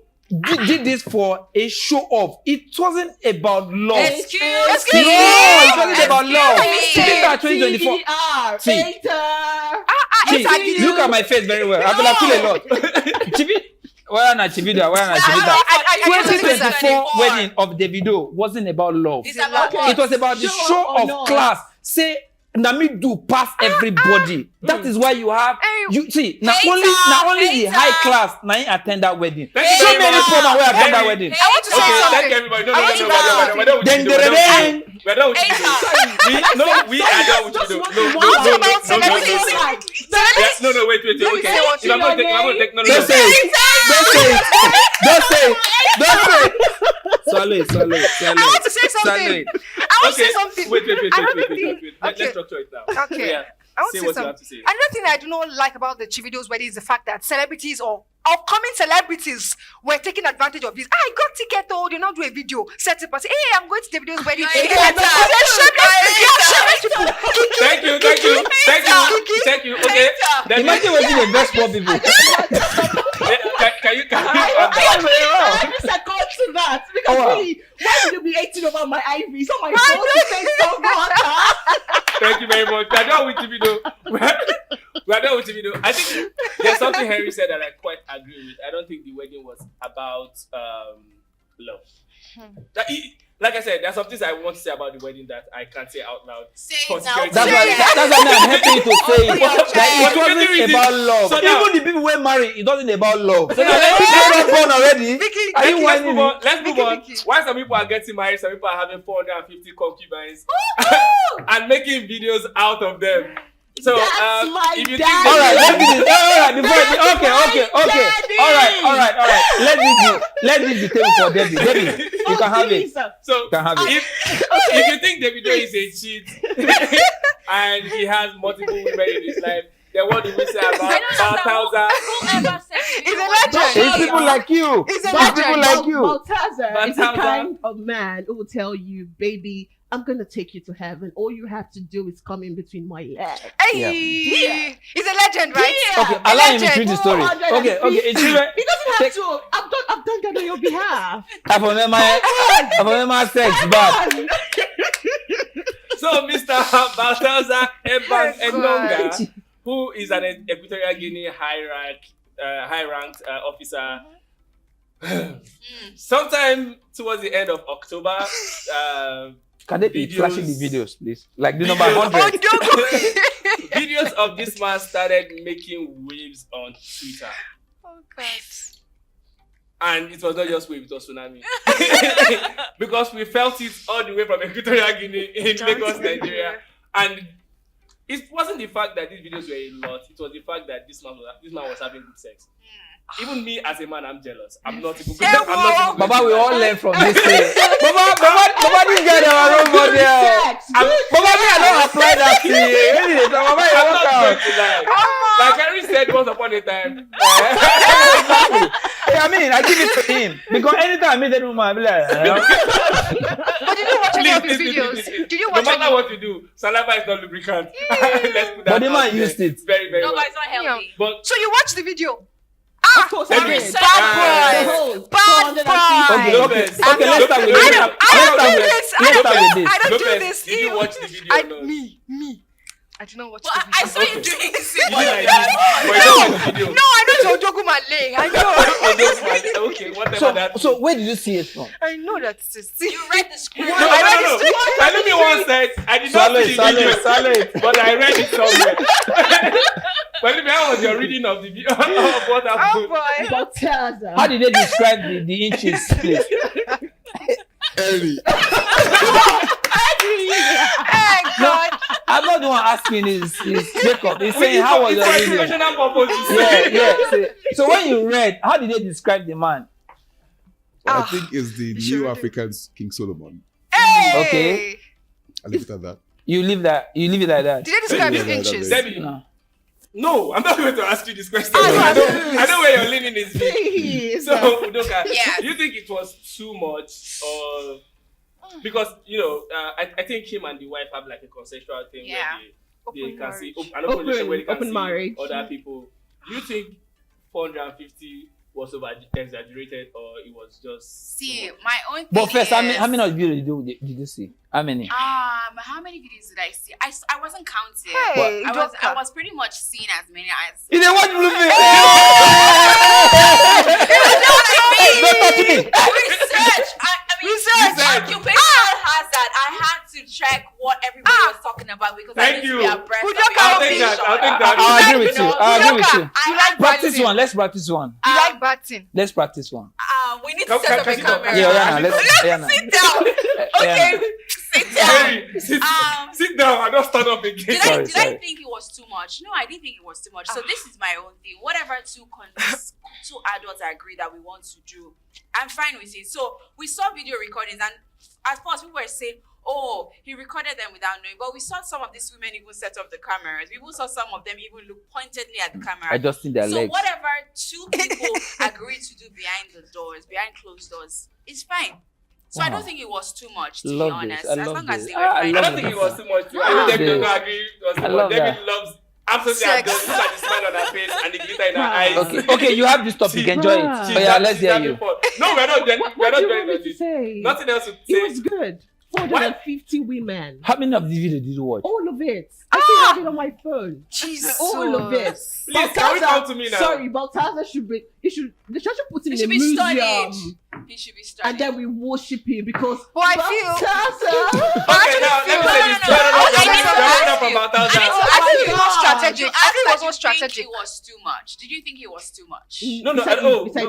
did this for a show off. It wasn't about love.
Excuse
No,
Excuse
me.
it wasn't about love.
Excuse
Think
me.
that 2024.
TER,
See.
hater.
See,
Exactly.
look at my face very well. I've been feel a lot. Chibi, where na Chivido? Where na Chivido?
I get it.
2024 wedding of Davido wasn't about love.
It's about
Okay.
It was about the
Show
show
or
of
not?
class. Say, Nami do pass everybody. That is why you have you see. Not only the high class now attend that wedding.
Thank you
So
very
many
much.
people will attend that
Hey.
wedding.
I want to say
Okay,
something.
thank everybody. No,
I want to say something.
we're done with
Then
Chivido. We're done with
Hey,
Chivido. We are done with
Just
Chivido.
one-
No,
one-
no, no,
What
no,
about
no, no, no,
celebrities?
no.
Celebrities?
No, wait.
Let me
Okay.
say what
If I'm going to take, no.
Don't say it. Don't say it. Don't say it. Don't say it. Swallow it. Swallow it. Swallow
I want
it.
to say
Swallow
something.
it.
I want to say something.
Wait.
I don't think-
Let's
Okay.
structure it now.
Okay.
Yeah.
I want
Say
to say
what you
something.
have to say.
Another thing I do not like about the Chivido's wedding is the fact that celebrities or upcoming celebrities were taking advantage of this. I got ticket, you now do a video, set up and say, hey, I'm going to Davido's wedding.
You're a
Hey,
hater.
Thank you. Okay. Then
Imagine wedding the best poor people.
can you
I just second to that because
Oh, wow.
really, why would you be hating over my Ivy? It's not my fault to say so much.
Thank you very much. We're done with Chivido. We're done with Chivido. I think there's something Henry said that I quite agree with. I don't think the wedding was about love. Like I said, there's some things I want to say about the wedding that I can't say out loud.
Say
For
it now.
security
That's why
reasons.
I'm happy to say it. Like, it wasn't
Reason.
about love.
So now-
Even the people who marry, it wasn't about love. So now, if people are not born already,
Vicky,
are you
Let's
whining
move on.
me?
Let's move on.
Vicky.
Why some people are getting married, some people are having 450 concubines and making videos out of them. So,
That's my
if you
daddy.
think
All right, let's do this. All right, before okay.
Daddy.
All right. Let's leave the table for Debbie. Debbie, you can have it.
so.
You can have it.
If you think Davido is a cheat and he has multiple women in his life, then what do we say about Balthazar?
Whoever said
He's a legend.
It's people like you.
He's a
It's people
legend.
like you.
Balthazar is the
Balthazar.
kind of man who will tell you, baby, I'm gonna take you to heaven. All you have to do is come in between my legs.
Hey,
Yeah.
he's a legend, right?
Okay,
A
allow him to
legend.
read the story. Okay. It's children.
He doesn't have
Take-
to. I've done that on your behalf.
I've my sex bad.
So, Mr. Balthazar Eban
Oh,
Enonga, who is an Equatorial Guinea high-ranked officer, sometime towards the end of October,
Can they be
Videos.
flashing the videos, please? Like the number 100.
videos of this man started making waves on Twitter.
Oh God.
And it was not just wave, it was tsunami. Because we felt it all the way from Equatorial Guinea in Lagos, Nigeria. And it wasn't the fact that these videos were a lot, it was the fact that this man was having good sex. Even me as a man, I'm jealous. I'm not even good. I'm not even good.
Baba, we all learn from this thing. Baba, this guy our role model. Baba, me, I don't apply that to you. Baba, you
I'm
work
not
out.
going to lie. Like Harry said once upon a time.
I mean, I give it to him. Because anytime I meet that woman, I'll be like,
But did you watch any of his
Please.
videos? Did you
No
watch
matter
any?
what you do, saliva is not lubricant. Let's put that
But the man
out there.
used it.
Very, very
No,
well.
but it's not healthy.
But
So you watched the video?
Of course, I
Let me-
did.
Bad boy. Bad
okay,
boy.
Lopez.
okay, let's start with
I
this.
don't do this. I
Let's
don't
start with this.
I don't do
Lopez,
this.
did you
Ew.
watch the video or not?
Me. I did not watch
Well,
the
I
video.
saw you doing this.
You did like this, but you don't watch the video.
No, I know Jojo Malay. I know.
Okay, whatever that.
So where did you see it from?
I know that. See.
You read the script.
No. I know me one side. I did not see the video, but I read it somewhere. But how was your reading of the video of what
Oh
happened?
boy.
Balthazar.
How did they describe the inches, please?
Early.
Hey God.
I'm not the one asking, is Jacob. He's saying, how was your
for
reading?
educational purposes.
Yeah. So when you read, how did they describe the man?
Well, I think it's the
sure
new
do.
African King Solomon.
Hey.
Okay.
I leave it at that.
You leave it like that.
Did they describe his
Yeah,
inches?
that
Debbie,
No.
no, I'm not going to ask you this question.
Ah,
I know where you're leaning is big.
Please.
So, Udoka,
Yeah.
do you think it was too much, or because I think him and the wife have like a consensual thing
Yeah.
where they
Open
can see
marriage.
an open relationship where they can
Open
see
marriage.
other people. Do you think 450 was over exaggerated, or it was just
See, my own thing
But first,
is,
how many of you did you see? How many?
how many videos did I see? I wasn't counting.
Hey,
I
Doka.
was pretty much seeing as many as.
You didn't watch Blueface?
You know what I mean?
Don't touch me.
Research. I mean,
Research.
occupational hazard. I had to check what everybody was talking about because
Thank
I need
you.
to be abreast of
Udoka,
I'll take that. I'll take that.
I'll agree with you. I'll agree with you.
I
You
had
like
Practice
batting?
one. Let's practice one.
You like batting?
Let's practice one.
we need
Can-
to set up
can
a
you talk?
camera.
Yeah, Yana.
Sit down. Okay, sit down.
Harry, sit down and don't stand up again.
Did
Sorry.
I think it was too much? No, I didn't think it was too much. So this is my own thing. Whatever two adults agree that we want to do, I'm fine with it. So we saw video recordings, and at first people were saying, "Oh, he recorded them without knowing." But we saw some of these women even set up the cameras. We even saw some of them even look pointedly at the camera.
I just think their
So
legs.
whatever two people agree to do behind the doors, behind closed doors, it's fine. So I
Wow.
don't think it was too much, to
Love
be
this.
honest.
I
As
love
long as
this.
they were
I
fine.
I
love
don't think it was too much. I
Ah,
think Debbie
this.
don't agree. It was too
I
much.
love
Debbie
that.
loves absolutely
Sex.
adores. Look at the smile on her face and the glitter in her
Wow.
eyes.
Okay, you have this topic.
She-
Enjoy it.
Bruh.
Oh yeah, let's
She's
hear
having
you.
fun. No, we're not. We're
What
not
do you
doing
want me to
this.
say?
Nothing else to
It
say.
was good. 450 women.
How many of the video did you watch?
All of it. I still have it on my phone.
Jesus.
All of it.
Please, can we come to me now?
Sorry, Balthazar should be. They should put him
He
in
should
a
be
museum,
studied. He should be studied.
and then we worship him because
But I feel.
Balthazar.
Okay, now let me say this.
No, no, no.
We're
I need to
running
ask
up from
you.
Balthazar.
I need to
I
ask
think
you.
it was strategic.
You
I think it was
asked
more
that you think
strategic.
it was too much. Did you think it was too much?
No,
He said
I don't
he
think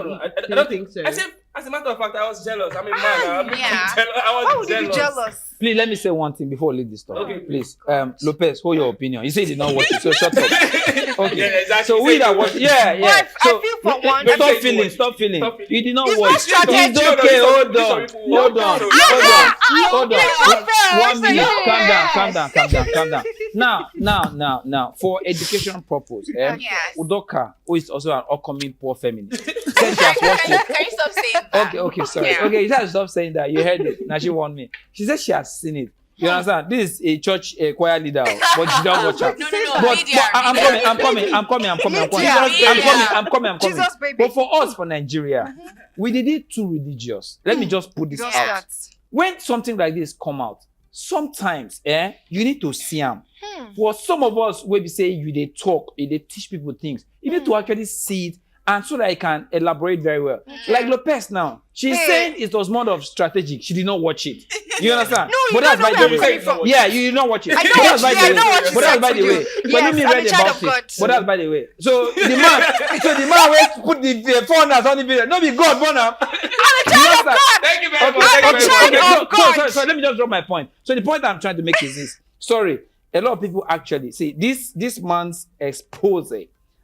didn't think so.
I said As a matter of fact, I was jealous. I mean, man, I'm
Yeah.
jealous. I was
Why would you be
jealous.
jealous?
Please let me say one thing before we leave this stuff.
Okay,
Please. Lopez, hold your opinion. You say you did not watch it, so shut up. Okay.
Yeah, exactly.
So we that watch, yeah.
But
So
I feel for one.
stop
Let's say
feeling.
you
Stop
watch
feeling.
Stop feeling.
You did not
It's
watch.
not strategic.
It's okay. Hold
These
on.
are people
Hold
who-
on.
No,
Hold on. Hold on.
It's not fair.
1 minute.
Yeah.
Calm down. Now, for education purpose,
Yes.
Udoka, who is also an upcoming poor feminist, said she has watched it.
Can you stop saying that?
Okay, sorry.
Yeah.
Okay, you have to stop saying that. You heard it. Now she warned me. She said she has seen it. You understand? This is a church choir leader, but she don't watch it.
No.
But
Media.
I'm coming.
Jesus, baby.
But for us, for Nigeria, we did it too religious. Let me just put this
Just
out.
that.
When something like this come out, sometimes you need to see them.
Hmm.
For some of us, where we say you they talk, you they teach people things, you need to actually see it, and so that I can elaborate very well. Like Lopez now, she's
Hey.
saying it was more of strategic. She did not watch it. You understand?
No, you
but that's
don't know
by
where
the
I'm coming from.
way. Yeah, you did not watch it.
I
But
know
that's
what
by
you- I
the
know
way.
what you
But that's
said
by
to
the
you.
way. But
Yes,
let me
I'm a
read
child
about
of God.
it. But that's by the way. So the man will put the foreigners on the video. No be God, Bonham. I'm a
child of God.
Thank you very
Okay,
much. Thank you
I'm a
very
child
much.
of God.
Sorry, let me just drop my point. So the point I'm trying to make is this. Sorry, a lot of people actually see this man's expose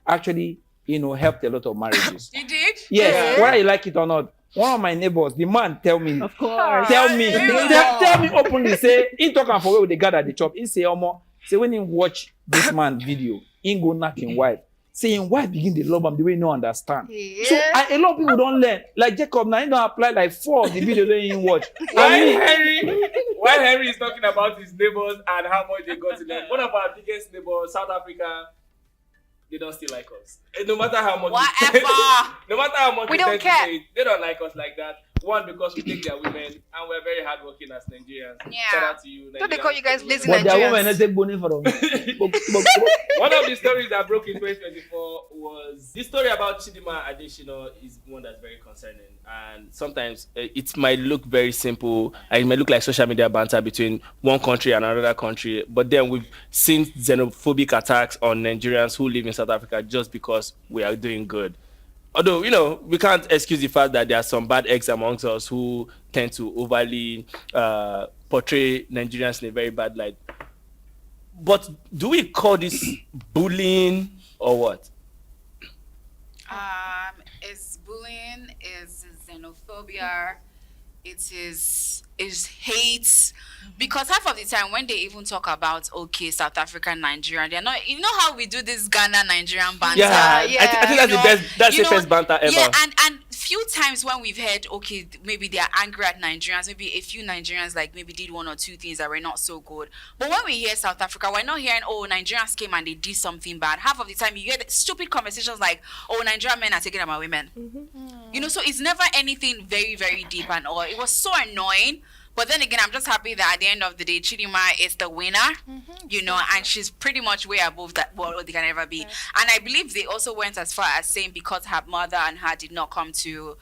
actually, helped a lot of marriages.
You did?
Yes, whether you like it or not. One of my neighbors, the man tell me,
Of course.
tell me
Yeah.
openly, say, he talk and forget with the guy at the chop. He say, say when he watch this man video, he go knock him wife. Say him wife begin to love him the way he no understand.
Yeah.
So a lot of people don't learn. Like Jacob, now he don't apply like 4 of the videos that he watch.
While Henry is talking about his neighbors and how much they got to them, one of our biggest neighbors, South Africa, they don't still like us. And no matter how much
Whatever.
no matter how much
We don't
tend to
care.
say it, they don't like us like that. One, because we take their women and we're very hardworking as Nigerians.
Yeah.
Shout out to you.
Don't they call you guys lazy
But their
Nigerians?
woman is take money for them.
One of the stories that broke in 2024 was this story about Chidima Adesina is one that's very concerning. And sometimes it might look very simple. And it might look like social media banter between one country and another country. But then we've seen xenophobic attacks on Nigerians who live in South Africa just because we are doing good. Although, we can't excuse the fact that there are some bad eggs amongst us who tend to overly portray Nigerians in a very bad light. But do we call this bullying or what?
It's bullying, it's xenophobia, it's hate. Because half of the time when they even talk about South Africa, Nigeria, they're not. You know how we do this Ghana Nigerian banter.
Yeah,
yeah.
I think that's the best. That's the best banter ever.
Yeah, and few times when we've heard, maybe they are angry at Nigerians, maybe a few Nigerians maybe did 1 or 2 things that were not so good. But when we hear South Africa, we're not hearing, Nigerians came and they did something bad. Half of the time you hear stupid conversations like, Nigerian men are taking about women. So it's never anything very, very deep and all. It was so annoying. But then again, I'm just happy that at the end of the day, Chidima is the winner, and she's pretty much way above that what they can ever be. And I believe they also went as far as saying because her mother and her did not come to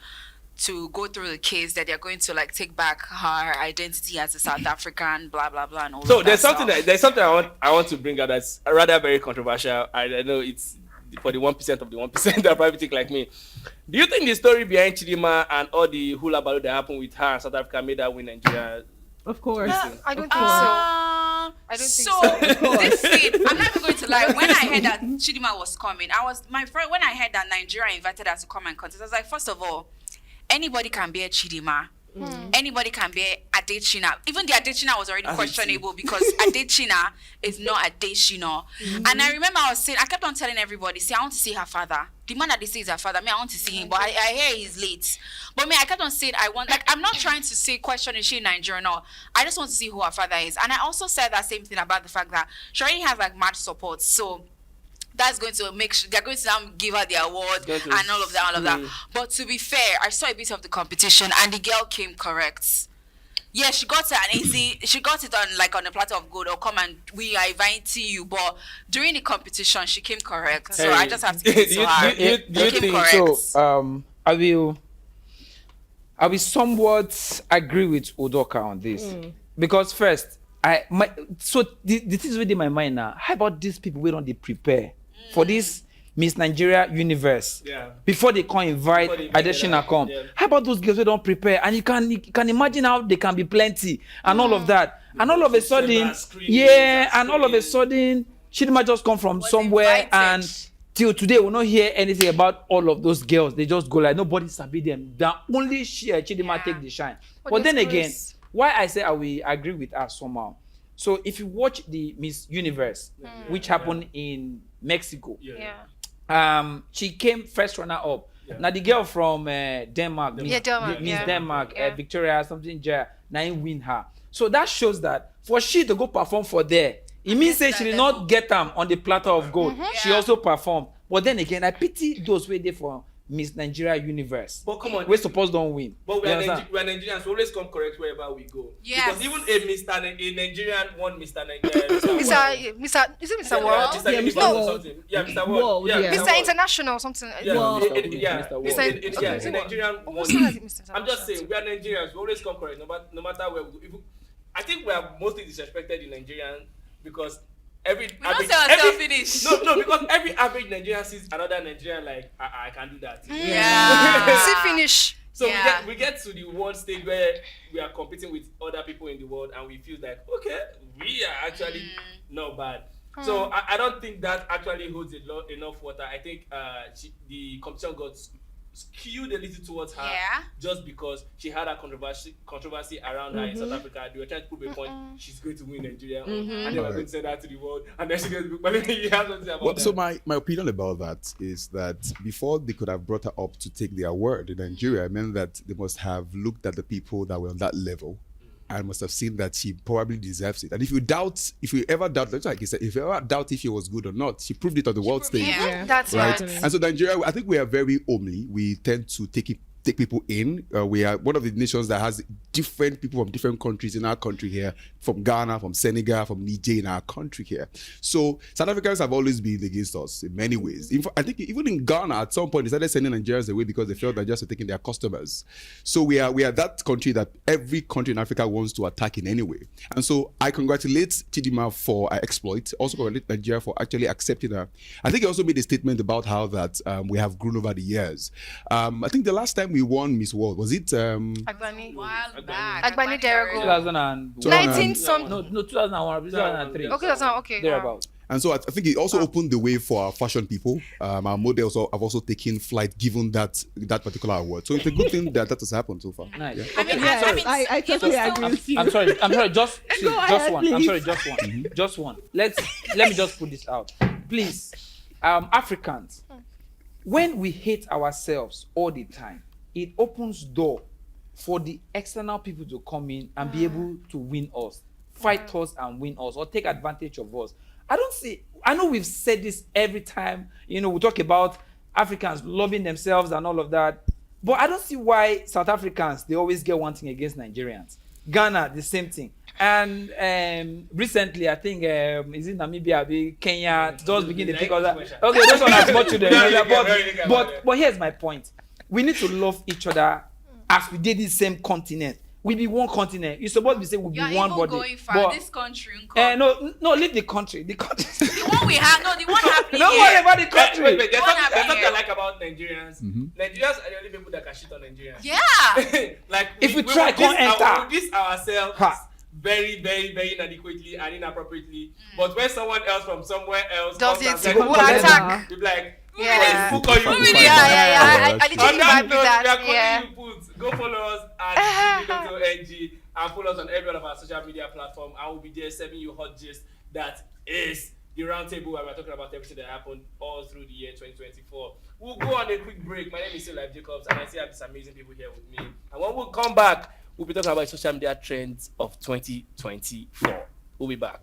go through the case that they're going to take back her identity as a South African, blah blah blah, and all.
So
of
there's
that
something
stuff.
I want to bring out that's rather very controversial. I know it's for the 1% of the 1% that probably think like me. Do you think the story behind Chidima and all the hula baloo that happened with her in South Africa made her win Nigeria?
Of course.
I don't think so.
I
don't think
so. This thing, I'm not even going to lie. When I heard that Chidima was coming, my friend. When I heard that Nigeria invited her to come and contest, I was like, first of all, anybody can be a Chidima. Anybody can be Adechina. Even the Adechina was already questionable because Adechina is not Adechina. And I remember I kept on telling everybody, see, I want to see her father. The man that they say is her father, I want to see him, but I hear he's late. But I kept on saying I'm not trying to say question is she in Nigeria or not. I just want to see who her father is. And I also said that same thing about the fact that she already has mad support. So that's going to make sure they're going to now give her the award and all of that. But to be fair, I saw a bit of the competition and the girl came correct. Yeah, she got it on a platter of gold, or come and we are inviting you. But during the competition, she came correct. So I just have to give it to her.
Do you
She came
think
correct.
So I will somewhat agree with Udoka on this. Because first, the things within my mind now, how about these people we don't they prepare for this Miss Nigeria Universe.
Yeah.
Before they can invite
Before they invite
Adeshina
her,
come.
yeah.
How about those girls who don't prepare? And you can imagine how they can be plenty and all of that. And all of a sudden, and all of a sudden, Chidima just come from
Was
somewhere
invited.
and till today we'll not hear anything about all of those girls. They just go like nobody sabi them. That only Chidima
Yeah.
take the shine.
But
But then
there's
again,
grace.
why I say I will agree with her somehow. So if you watch the Miss Universe, which happened in Mexico, she came first runner up.
Yeah.
Now the girl from Denmark,
Yeah, Denmark,
Miss
yeah.
Denmark,
Yeah.
Victoria something, now win her. So that shows that for she to go perform for there, it means say she did not get them on the platter of gold. She
Yeah.
also performed. But then again, I pity those who there for Miss Nigeria Universe.
But come on.
We're supposed don't win.
But we
You
are,
understand?
we are Nigerians. We always come correct wherever we go.
Yes.
Because even a Nigerian won Mr. Nigeria. World.
Is it Mr.
Yeah,
World?
Mr.
Yeah,
Universe
Mr.
or
World.
something. Yeah, Mr. World.
World,
Yeah,
yeah.
Mr.
World.
International something.
Yeah,
Well,
it-
Mr.
it- yeah,
Mr. World.
yeah,
Okay.
a Nigerian
Oh,
won.
so that's it, Mr.
I'm just
International.
saying, we are Nigerians. We always come correct, no matter where we go. I think we are mostly disrespected in Nigerian because every
We don't say ourselves finish.
No, because every average Nigerian sees another Nigerian like I can do that.
Yeah.
See finish.
So
Yeah.
we get to the world stage where we are competing with other people in the world and we feel like, okay, we are actually not bad. So I don't think that actually holds enough water. I think the competition got skewed a little towards her
Yeah.
just because she had a controversy around her in South Africa. They were trying to prove a point she's going to win Nigeria and they were going to send her to the world and then she goes, but you have something about
Well,
that.
so my opinion about that is that before they could have brought her up to take their award in Nigeria, it meant that they must have looked at the people that were on that level and must have seen that she probably deserves it. And if you ever doubt, like you said, if you ever doubt if she was good or not, she proved it on the world stage.
Yeah.
That's
Right.
right.
And so Nigeria, I think we are very homely. We tend to take people in. We are one of the nations that has different people from different countries in our country here, from Ghana, from Senegal, from Niger in our country here. So South Africans have always been against us in many ways. I think even in Ghana, at some point, they started sending Nigerians away because they felt that just taking their customers. So we are that country that every country in Africa wants to attack in any way. And so I congratulate Chidima for her exploit. Also congratulate Nigeria for actually accepting her. I think he also made a statement about how that we have grown over the years. I think the last time we won Miss World, was it
Agbani.
While back.
Agbani Derago.
2001.
19 some.
No, 2001, 2003.
Okay, that's not okay.
Thereabout.
And so I think it also opened the way for our fashion people. Our models have also taken flight given that particular award. So it's a good thing that has happened so far.
Nice.
Yeah.
I mean,
Yes,
I mean,
I totally agree with you.
I'm sorry. Just
ahead,
one. I'm
please.
sorry. Just one. Just one. Let me just put this out, please. Africans, when we hate ourselves all the time, it opens door for the external people to come in and be able to win us, fight us and win us, or take advantage of us. I know we've said this every time. We talk about Africans loving themselves and all of that, but I don't see why South Africans, they always get one thing against Nigerians. Ghana, the same thing. And recently, I think, is it Namibia, Kenya, those begin to take us out. Okay, those one are small children. But here's my point. We need to love each other as we did the same continent. We be one continent. You're supposed to be saying we
you're
be one
even
body.
going far.
But,
This country,
no, leave the country. The country.
the one we have, no, the one happening
Don't
here.
worry about the country.
Wait, there's
What
something
happened
I
here?
like about Nigerians. Nigerians are the only people that can shit on Nigerians.
Yeah.
Like
If we try, can't enter.
We diss ourselves
Ha.
very, very, very inadequately and inappropriately. But when someone else from somewhere else
Does
comes and
it,
says,
who attack?
we be like,
Yeah.
who call you?
Yeah,
Who
yeah,
call you?
yeah. I
On
literally
On that
vibe with
note, we are
that.
calling
Yeah.
you Poots. Go follow us at GD.ng and follow us on every one of our social media platform. I will be there serving you hot gist that is the roundtable where we're talking about everything that happened all through the year 2024. We'll go on a quick break. My name is Relive Jacobs and I still have these amazing people here with me. And when we come back, we'll be talking about social media trends of 2024. We'll be back.